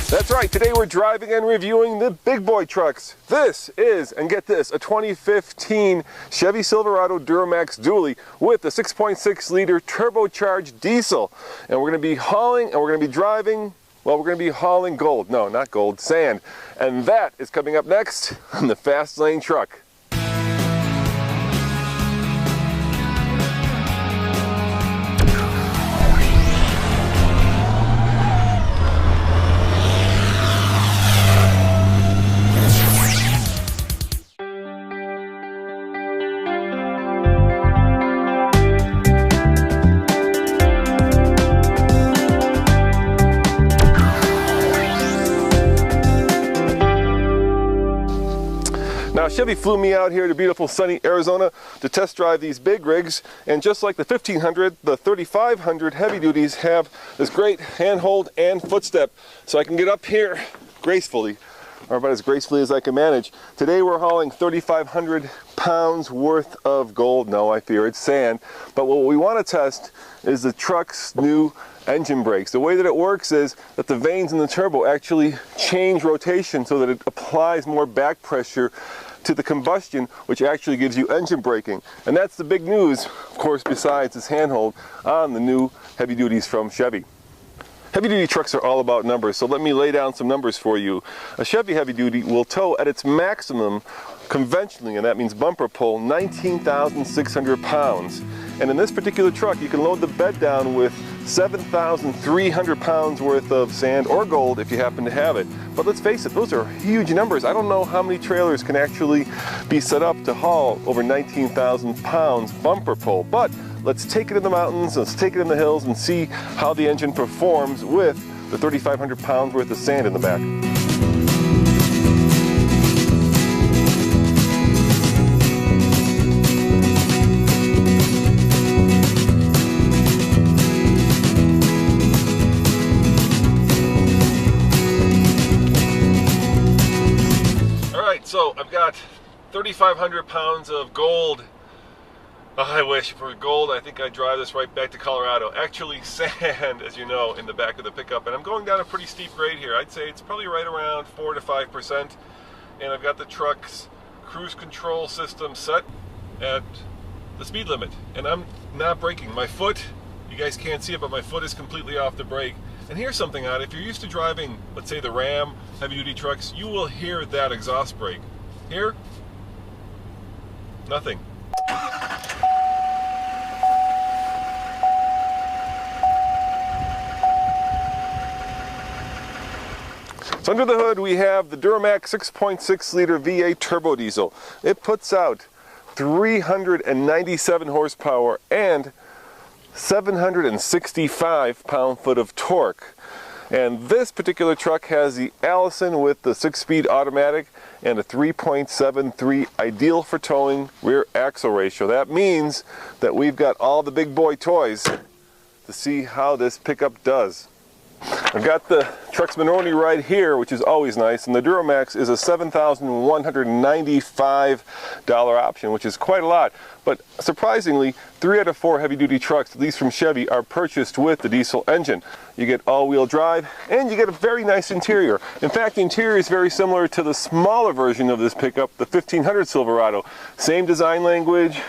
That's right, today we're driving and reviewing the big boy trucks. This is, and get this, a 2015 Chevy Silverado Duramax Dually with a 6.6 liter turbocharged diesel. And we're going to be hauling, and we're going to be driving, well, we're going to be hauling gold. No, not gold, sand. And that is coming up next on the Fast Lane Truck. Now, Chevy flew me out here to beautiful sunny Arizona to test drive these big rigs, and just like the 1500, the 3500 heavy duties have this great handhold and footstep, so I can get up here gracefully, or about as gracefully as I can manage. Today we're hauling 3,500 pounds worth of gold. No, I fear it's sand, but what we want to test is the truck's new engine brakes. The way that it works is that the vanes in the turbo actually change rotation so that it applies more back pressure to the combustion, which actually gives you engine braking. And that's the big news, of course, besides this handhold on the new heavy duties from Chevy. Heavy duty trucks are all about numbers, so let me lay down some numbers for you. A Chevy heavy duty will tow at its maximum conventionally, and that means bumper pull, 19,600 pounds. And in this particular truck, you can load the bed down with 7,300 pounds worth of sand or gold if you happen to have it. But let's face it, those are huge numbers. I don't know how many trailers can actually be set up to haul over 19,000 pounds bumper pull. But let's take it in the mountains, let's take it in the hills and see how the engine performs with the 3,500 pounds worth of sand in the back. So I've got 3,500 pounds of gold. Oh, I wish for gold. I think I'd drive this right back to Colorado. Actually, sand, as you know, in the back of the pickup. And I'm going down a pretty steep grade here. I'd say it's probably right around 4 to 5%. And I've got the truck's cruise control system set at the speed limit. And I'm not braking. My foot, you guys can't see it, but my foot is completely off the brake. And here's something odd. If you're used to driving, let's say the Ram heavy-duty trucks, you will hear that exhaust brake. Here, nothing. So under the hood we have the Duramax 6.6 liter V8 turbo diesel. It puts out 397 horsepower and 765 pound-foot of torque. And this particular truck has the Allison with the 6-speed automatic and a 3.73 ideal for towing rear axle ratio. That means that we've got all the big boy toys to see how this pickup does. I've got the truck's minority right here, which is always nice, and the Duramax is a $7,195 option, which is quite a lot. But surprisingly, 3 out of 4 heavy-duty trucks, at least from Chevy, are purchased with the diesel engine. You get all-wheel drive, and you get a very nice interior. In fact, the interior is very similar to the smaller version of this pickup, the 1500 Silverado. Same design language,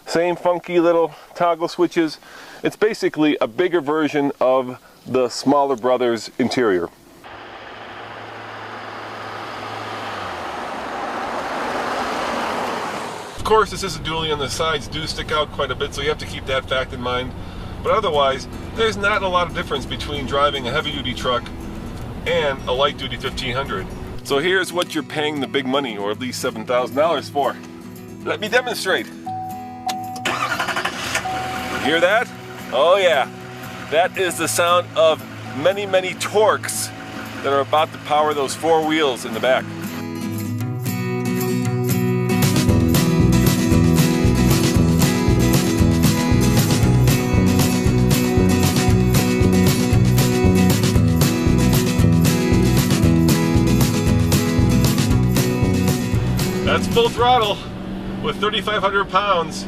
same funky little toggle switches. It's basically a bigger version of the smaller brother's interior. Of course, this is a dually, and the sides do stick out quite a bit, so you have to keep that fact in mind. But otherwise, there's not a lot of difference between driving a heavy-duty truck and a light-duty 1500. So here's what you're paying the big money, or at least $7,000 for. Let me demonstrate. Hear that? Oh yeah. That is the sound of many, many torques that are about to power those 4 wheels in the back. That's full throttle with 3,500 pounds.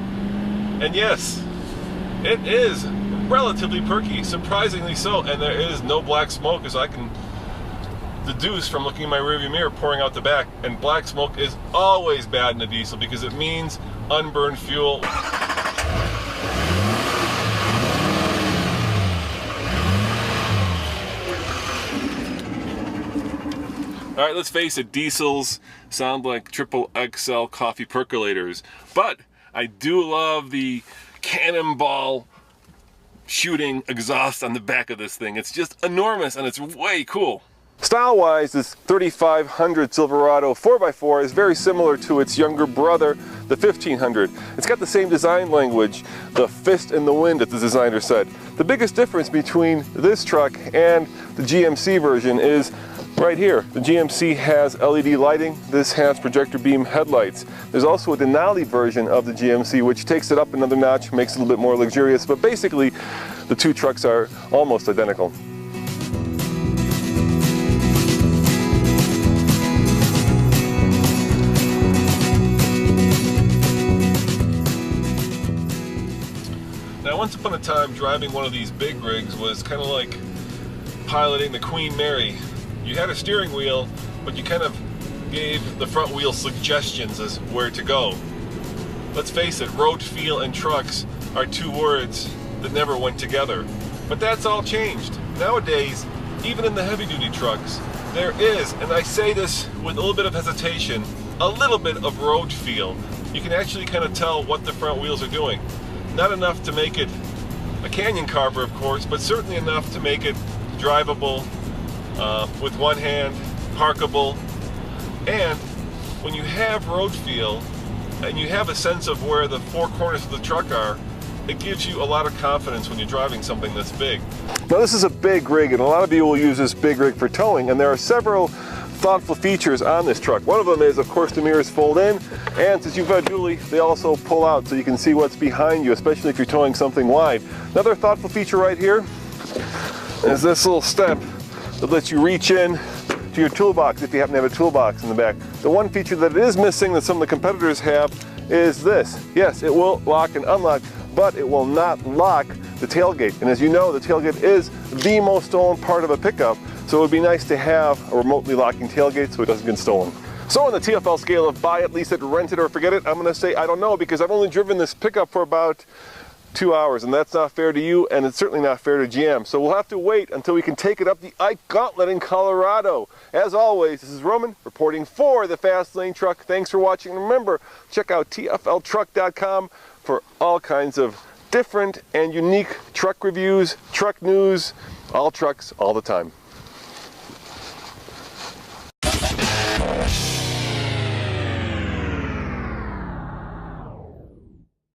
And yes, it is relatively perky, surprisingly so, and there is no black smoke, as I can deduce from looking in my rearview mirror pouring out the back. And black smoke is always bad in a diesel because it means unburned fuel. All right, let's face it, diesels sound like triple XL coffee percolators, but I do love the cannonball shooting exhaust on the back of this thing. It's just enormous and it's way cool. Style-wise, this 3500 Silverado 4x4 is very similar to its younger brother, the 1500. It's got the same design language, the fist in the wind, as the designer said. The biggest difference between this truck and the GMC version is right here. The GMC has LED lighting. This has projector beam headlights. There's also a Denali version of the GMC which takes it up another notch, makes it a little bit more luxurious, but basically the two trucks are almost identical. Now, once upon a time, driving one of these big rigs was kind of like piloting the Queen Mary. You had a steering wheel, but you kind of gave the front wheel suggestions as where to go. Let's face it, road feel and trucks are two words that never went together. But that's all changed. Nowadays, even in the heavy-duty trucks, there is, and I say this with a little bit of hesitation, a little bit of road feel. You can actually kind of tell what the front wheels are doing. Not enough to make it a canyon carver, of course, but certainly enough to make it drivable, with one hand, parkable. And when you have road feel and you have a sense of where the four corners of the truck are, it gives you a lot of confidence when you're driving something this big. Now, this is a big rig, and a lot of you will use this big rig for towing, and there are several thoughtful features on this truck. One of them is, of course, the mirrors fold in, and since you've got a dually, they also pull out so you can see what's behind you, especially if you're towing something wide. Another thoughtful feature right here is this little step that lets you reach in to your toolbox if you happen to have a toolbox in the back. The one feature that is missing that some of the competitors have is this. Yes, it will lock and unlock, but it will not lock the tailgate. And as you know, the tailgate is the most stolen part of a pickup, so it would be nice to have a remotely locking tailgate so it doesn't get stolen. So on the TFL scale of buy it, lease it, rent it, or forget it, I'm going to say I don't know, because I've only driven this pickup for about 2 hours, and that's not fair to you, and it's certainly not fair to GM. So we'll have to wait until we can take it up the Ike Gauntlet in Colorado. As always, this is Roman reporting for the Fast Lane Truck. Thanks for watching. Remember, check out tfltruck.com for all kinds of different and unique truck reviews, truck news, all trucks, all the time.